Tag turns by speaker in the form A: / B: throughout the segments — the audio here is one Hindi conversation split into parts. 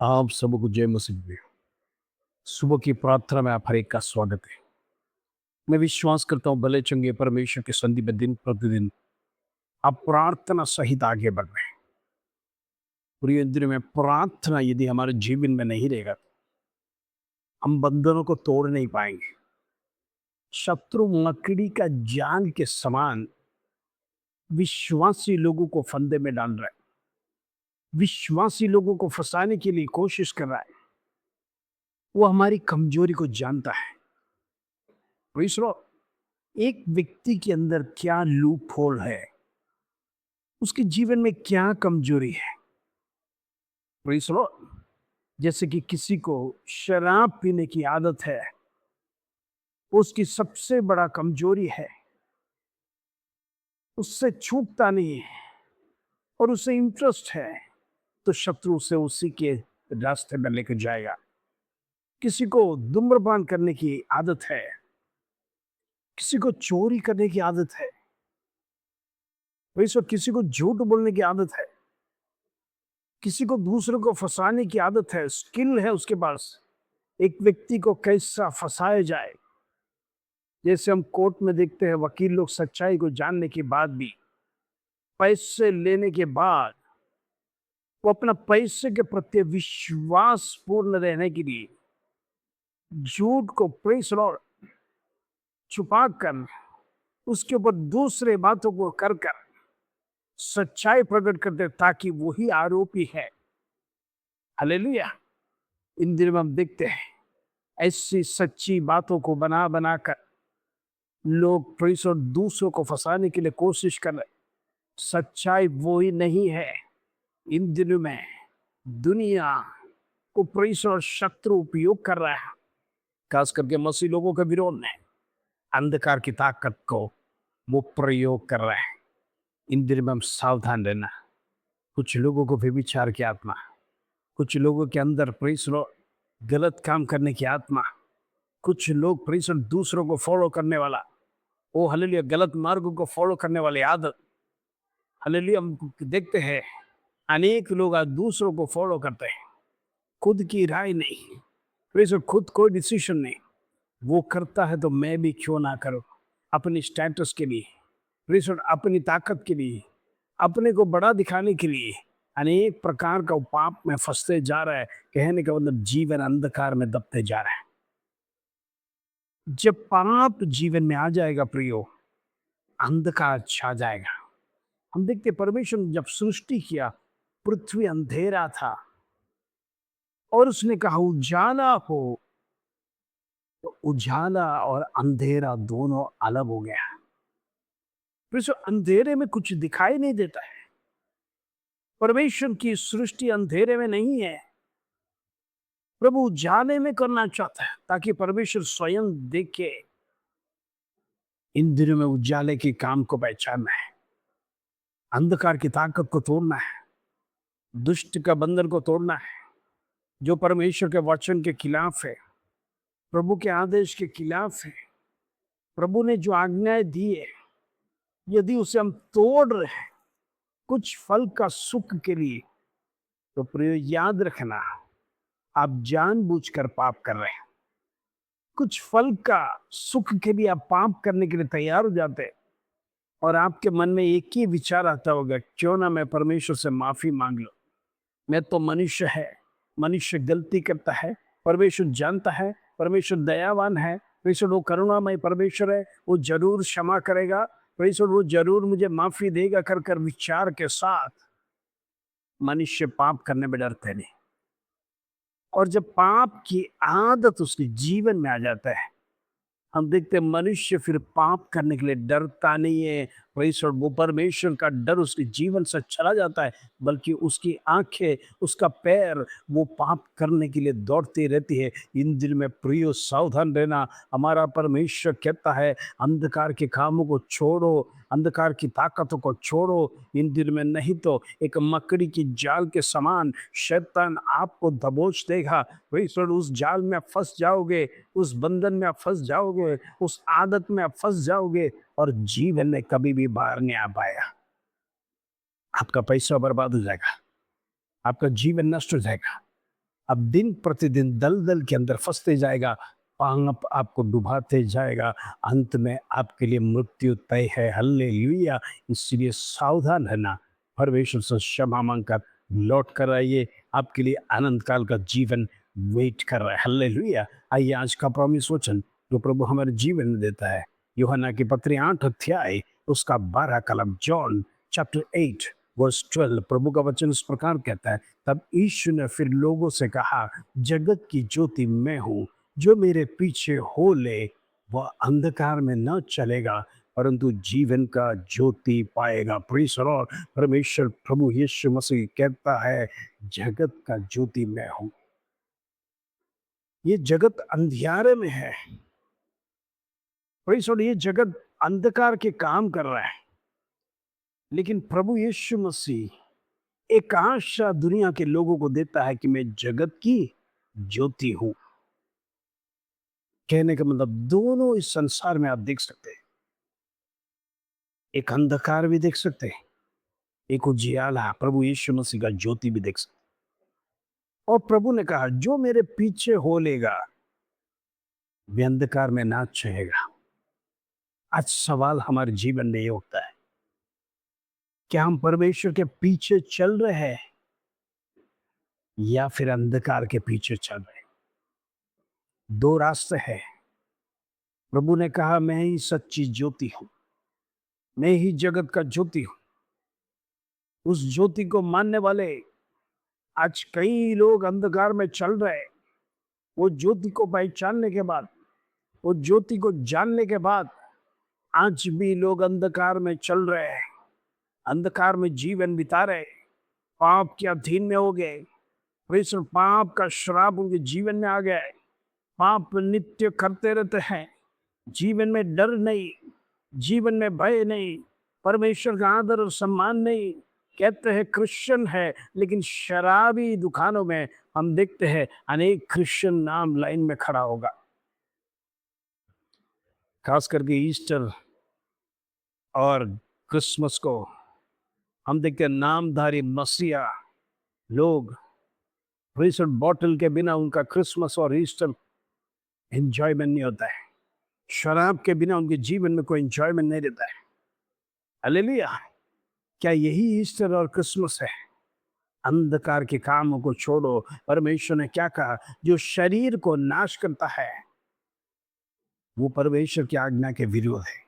A: आप सबको जय मसीह में। सुबह की प्रार्थना में आप हर एक का स्वागत है। मैं विश्वास करता हूँ भले चंगे परमेश्वर के संधि में दिन प्रतिदिन आप प्रार्थना सहित आगे बढ़ रहे हैं। पूरी दिन में प्रार्थना यदि हमारे जीवन में नहीं रहेगा हम बंधनों को तोड़ नहीं पाएंगे। शत्रु मकड़ी का जाल के समान विश्वासी लोगों को फंदे में डाल रहा है, विश्वासी लोगों को फंसाने के लिए कोशिश कर रहा है। वो हमारी कमजोरी को जानता है। Praise Lord. एक व्यक्ति के अंदर क्या लूप होल है, उसके जीवन में क्या कमजोरी है। Praise Lord. जैसे कि किसी को शराब पीने की आदत है, उसकी सबसे बड़ा कमजोरी है, उससे छूटता नहीं है और उसे इंटरेस्ट है, तो शत्रु उसे उसी के रास्ते में लेकर जाएगा। किसी को धूम्रपान करने की आदत है, किसी को चोरी करने की आदत है, प्रेज़ लॉर्ड, किसी को झूठ बोलने की आदत है, किसी को दूसरों को फंसाने की आदत है। स्किल है उसके पास, एक व्यक्ति को कैसा फंसाया जाए। जैसे हम कोर्ट में देखते हैं, वकील लोग सच्चाई को जानने के बाद भी, पैसे लेने के बाद, वो अपना पैसे के प्रति विश्वास पूर्ण रहने के लिए झूठ को, प्रेज़ लॉर्ड, छुपा कर उसके ऊपर दूसरे बातों को कर कर सच्चाई प्रकट करते ताकि वही आरोपी है। हालेलुया। इन दिनों में हम देखते हैं ऐसी सच्ची बातों को बना बना कर लोग प्रेज़ लॉर्ड दूसरों को फंसाने के लिए कोशिश कर रहे। सच्चाई वो ही नहीं है। इन दिनों में दुनिया को प्रेज़ लॉर्ड शत्रु उपयोग कर रहा है, खास करके मसीह लोगों के विरोध में अंधकार की ताकत को वो प्रयोग कर रहा है। इन दिनों में हम सावधान रहना। कुछ लोगों को व्यभिचार की आत्मा, कुछ लोगों के अंदर प्रेज़ लॉर्ड गलत काम करने की आत्मा, कुछ लोग प्रेज़ लॉर्ड दूसरों को फॉलो करने वाला, ओ हालेलुया, गलत मार्गों को फॉलो करने वाली आदत। हालेलुया। हम देखते हैं अनेक लोग आज दूसरों को फॉलो करते हैं, खुद की राय नहीं, प्रेज़, खुद कोई डिसीजन नहीं। वो करता है तो मैं भी क्यों ना करूं। अपनी स्टेटस के लिए, प्रेज़, अपनी ताकत के लिए, अपने को बड़ा दिखाने के लिए अनेक प्रकार का पाप में फंसते जा रहा है। कहने का मतलब जीवन अंधकार में दबते जा रहा है। जब पाप जीवन में आ जाएगा प्रियो, अंधकार छा जाएगा। हम देखते परमेश्वर ने जब सृष्टि किया, पृथ्वी अंधेरा था और उसने कहा उजाला हो, तो उजाला और अंधेरा दोनों अलग हो गया। फिर से अंधेरे में कुछ दिखाई नहीं देता है। परमेश्वर की सृष्टि अंधेरे में नहीं है, प्रभु उजाले में करना चाहता है ताकि परमेश्वर स्वयं देखे। इन दिनों में उजाले के काम को पहचानना है, अंधकार की ताकत को तोड़ना है, दुष्ट का बंधन को तोड़ना है जो परमेश्वर के वचन के खिलाफ है, प्रभु के आदेश के खिलाफ है। प्रभु ने जो आज्ञाएं दी है, यदि उसे हम तोड़ रहे हैं कुछ फल का सुख के लिए, तो प्रिय याद रखना, आप जानबूझकर पाप कर रहे हैं। कुछ फल का सुख के लिए आप पाप करने के लिए तैयार हो जाते हैं और आपके मन में एक ही विचार आता होगा, क्यों ना मैं परमेश्वर से माफी मांग लूं। मैं तो मनुष्य है, मनुष्य गलती करता है, परमेश्वर जानता है, परमेश्वर दयावान है, परमेश्वर वो करुणामय परमेश्वर है, वो जरूर क्षमा करेगा, परमेश्वर वो जरूर मुझे माफी देगा। कर कर विचार के साथ मनुष्य पाप करने में डरते नहीं, और जब पाप की आदत उसके जीवन में आ जाता है, हम देखते हैं मनुष्य फिर पाप करने के लिए डरता नहीं है। परमेश्वर, वो परमेश्वर का डर उसके जीवन से चला जाता है, बल्कि उसकी आंखें, उसका पैर वो पाप करने के लिए दौड़ती रहती है। इन दिल में प्रियो सावधान रहना। हमारा परमेश्वर कहता है अंधकार के कामों को छोड़ो, अंधकार की ताकतों को छोड़ो इन दिल में, नहीं तो एक मकड़ी की जाल के समान शैतान आपको दबोच देगा। परमेश्वर, उस जाल में आप फंस जाओगे, उस बंधन में आप फंस जाओगे, उस आदत में आप फंस जाओगे और जीवन में कभी भी बाहर नहीं आ पाएगा। आपका पैसा बर्बाद हो जाएगा, आपका जीवन नष्ट हो जाएगा, अब दिन प्रतिदिन दलदल के अंदर फंसते जाएगा, पाप आपको डुबाते जाएगा, अंत में आपके लिए मृत्यु तय है। हालेलुया! इसलिए सावधान रहना, परमेश्वर से क्षमा मांगकर लौट कर आइए, आपके लिए अनंत काल का जीवन वेट कर रहा है। हालेलुया! आइए आज का प्रॉमिस वचन जो प्रभु हमारे जीवन में देता है, यूहन्ना की पत्री 8 अध्याय उसका 12 कलम, जॉन चैप्टर 8 वर्स 12, प्रभु का वचन इस प्रकार कहता है, तब यीशु ने फिर लोगों से कहा, जगत की ज्योति मैं हूँ, जो मेरे पीछे हो ले वह अंधकार में न चलेगा परंतु जीवन का ज्योति पाएगा। Praise the Lord. परमेश्वर प्रभु यीशु मसीह कहता है, जगत का ज्योति मैं हूँ। ये जगत अंधियारे में है। Praise the Lord. ये जगत अंधकार के काम कर रहा है, लेकिन प्रभु यीशु मसीह एक आशा दुनिया के लोगों को देता है कि मैं जगत की ज्योति हूं। कहने का मतलब दोनों इस संसार में आप देख सकते हैं, एक अंधकार भी देख सकते हैं, एक उजियाला प्रभु यीशु मसीह का ज्योति भी देख सकते हैं। और प्रभु ने कहा, जो मेरे पीछे हो लेगा वे अंधकार में ना चलेगा। आज सवाल हमारे जीवन में ये होता है, क्या हम परमेश्वर के पीछे चल रहे हैं या फिर अंधकार के पीछे चल रहे हैं? दो रास्ते हैं। प्रभु ने कहा, मैं ही सच्ची ज्योति हूं, मैं ही जगत का ज्योति हूं। उस ज्योति को मानने वाले आज कई लोग अंधकार में चल रहे हैं। वो ज्योति को पहचानने के बाद, वो ज्योति को जानने के बाद आज भी लोग अंधकार में चल रहे हैं, अंधकार में जीवन बिता रहे, पाप के अधीन में हो गए। परमेश्वर पाप का श्राप उनके जीवन में आ गया है। पाप नित्य करते रहते हैं, जीवन में डर नहीं, जीवन में भय नहीं, परमेश्वर का आदर और सम्मान नहीं। कहते हैं क्रिश्चियन है, लेकिन शराबी दुकानों में हम देखते हैं अनेक क्रिश्चियन नाम लाइन में खड़ा होगा। खास करके ईस्टर और क्रिसमस को हम देखते हैं नामधारी मसीहा लोग रिसर्ट बॉटल के बिना उनका क्रिसमस और ईस्टर एंजॉयमेंट नहीं होता है। शराब के बिना उनके जीवन में कोई एंजॉयमेंट नहीं रहता है। हालेलुया! क्या यही ईस्टर और क्रिसमस है? अंधकार के कामों को छोड़ो। परमेश्वर ने क्या कहा? जो शरीर को नाश करता है वो परमेश्वर की आज्ञा के विरुद्ध है।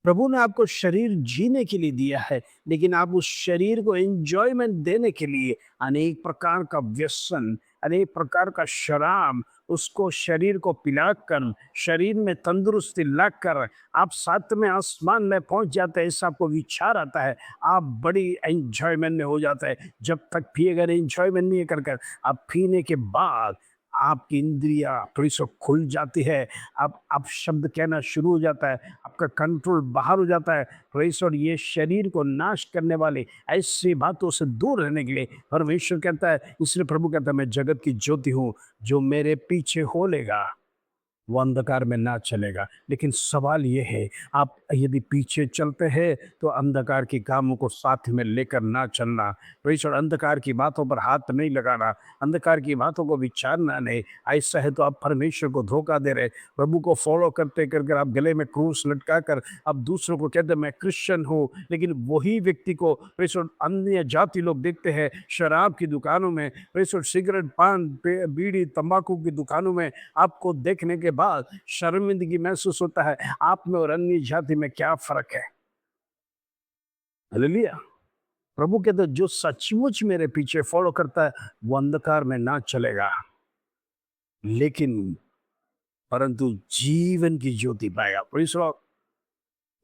A: प्रभु ने आपको शरीर जीने के लिए दिया है, लेकिन आप उस शरीर को एंजॉयमेंट देने के लिए अनेक प्रकार का व्यसन, अनेक प्रकार का शराब, उसको शरीर को पिलाकर, शरीर में तंदुरुस्ती लाकर आप सातवें आसमान में पहुंच जाते हैं। ऐसा आपको विचार आता है, आप बड़ी एंजॉयमेंट में हो जाता है। जब तक पिएगा एंजॉयमेंट नहीं कर आप पीने के बाद आपकी इंद्रियां थोड़ी सी खुल जाती है, आप शब्द कहना शुरू हो जाता है, आपका कंट्रोल बाहर हो जाता है। परमेश्वर ये शरीर को नाश करने वाले ऐसी बातों से दूर रहने के लिए परमेश्वर कहता है, इसलिए प्रभु कहता है, मैं जगत की ज्योति हूँ, जो मेरे पीछे हो लेगा वो अंधकार में ना चलेगा। लेकिन सवाल ये है, आप यदि पीछे चलते हैं तो अंधकार के कामों को साथ में लेकर ना चलना। परमेश्वर अंधकार की बातों पर हाथ नहीं लगाना, अंधकार की बातों को विचारना नहीं। ऐसा है तो आप परमेश्वर को धोखा दे रहे। प्रभु को फॉलो करते करके आप गले में क्रूस लटका कर अब दूसरों को कहते मैं क्रिश्चियन हूँ, लेकिन वही व्यक्ति को परमेश्वर अन्य जाति लोग देखते हैं शराब की दुकानों में, परमेश्वर सिगरेट, पान, बीड़ी, तंबाकू की दुकानों में आपको देखने के बाद शर्मिंदगी महसूस होता है। आप में और अन्य जाति में क्या फर्क है? हालेलुया! प्रभु कहते जो सचमुच मेरे पीछे फॉलो करता है वो अंधकार में ना चलेगा, लेकिन परंतु जीवन की ज्योति पाएगा। Praise the Lord.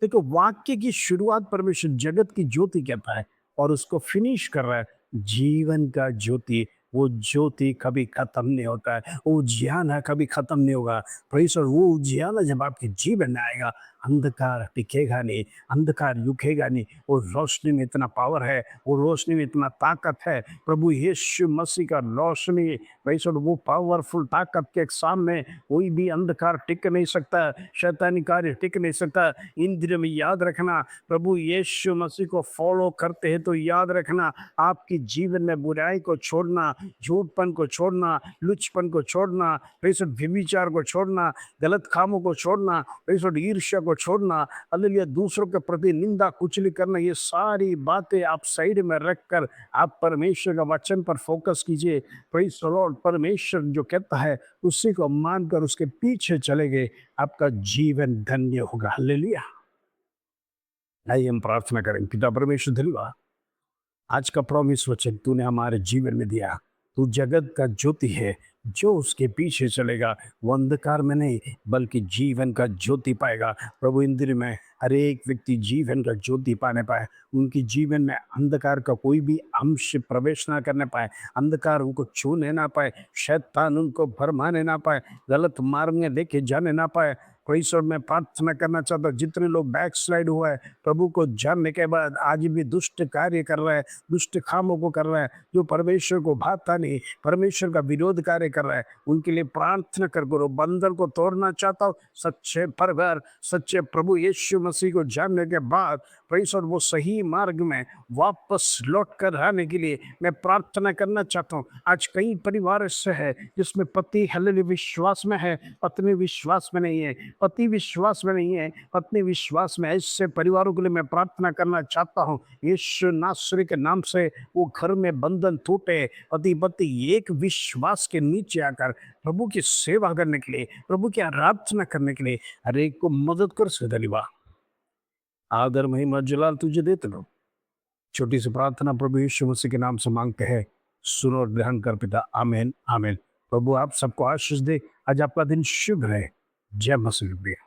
A: देखो, वाक्य की शुरुआत परमेश्वर जगत की ज्योति कहता है और उसको फिनिश कर रहा है जीवन का ज्योति। वो ज्योति कभी खत्म नहीं होता है, वो उजियाला कभी खत्म नहीं होगा। परमेश्वर वो उजियाला जब आपके जीवन में आएगा, अंधकार टिकेगा नहीं, अंधकार रुकेगा नहीं। वो रोशनी में इतना पावर है, वो रोशनी में इतना ताकत है। प्रभु यीशु मसीह का रोशनी, परमेश्वर वो पावरफुल ताकत के सामने कोई भी अंधकार टिक नहीं सकता, शैतानी कार्य टिक नहीं सकता। इंद्रिय में याद रखना, प्रभु यीशु मसीह को फॉलो करते हैं तो याद रखना, आपकी जीवन में बुराई को छोड़ना, झूठपन को छोड़ना, लुचपन को छोड़ना, प्रेषित व्यभिचार को छोड़ना, गलत कामों को छोड़ना, प्रेषित ईर्ष्या को छोड़ना, हालेलुया, दूसरों के प्रति निंदा कुचली करना, ये सारी बातें आप साइड में रखकर आप परमेश्वर का वचन पर फोकस कीजिए। Praise the Lord. परमेश्वर जो कहता है उसी को मानकर उसके पीछे चले गए, आपका जीवन धन्य होगा। हालेलुया। आइए हम प्रार्थना करें। पिता परमेश्वर धन्यवाद, आज का प्रॉमिस वचन तूने हमारे जीवन में दिया। तू जगत का ज्योति है, जो उसके पीछे चलेगा वो अंधकार में नहीं बल्कि जीवन का ज्योति पाएगा। प्रभु इन दिनों में हर एक व्यक्ति जीवन का ज्योति पाने पाए, उनकी जीवन में अंधकार का कोई भी अंश प्रवेश ना करने पाए, अंधकार उनको छूने ना पाए, शैतान उनको भरमाने ना पाए, गलत मार्ग में लेके जाने ना पाए। ईश्वर मैं प्रार्थना करना चाहता हूँ, जितने लोग बैक स्लाइड हुआ है प्रभु को जानने के बाद आज भी दुष्ट कार्य कर रहा है, दुष्ट कामों को कर रहा है, जो परमेश्वर को भाता नहीं, परमेश्वर का विरोध कार्य कर रहा है, उनके लिए प्रार्थना कर करो। बंधन को तोड़ना चाहता हूँ, सच्चे परवर सच्चे प्रभु यीशु मसीह को जानने के बाद परमेश्वर वो सही मार्ग में वापस लौट कर आने के लिए मैं प्रार्थना करना चाहता हूँ। आज कई परिवार ऐसे है जिसमें पति हालेलुया विश्वास में है, पत्नी विश्वास में नहीं है, पति विश्वास में नहीं है, पत्नी विश्वास में। ऐसे परिवारों के लिए मैं प्रार्थना करना चाहता हूँ, यीशु नासरी के नाम से वो घर में बंधन टूटे, पति पत्नी एक विश्वास के नीचे आकर प्रभु की सेवा करने के लिए, प्रभु की आराधना करने के लिए हर एक को मदद कर से। धन्यवाद, आदर महिमा जलाल तुझे देते लो। छोटी सी प्रार्थना प्रभु यीशु मसीह के नाम से मांगते हैं, सुनो और ग्रहण कर पिता। आमीन आमीन। प्रभु आप सबको आशीष दे। आज आपका दिन शुभ रहे। जय मसीह।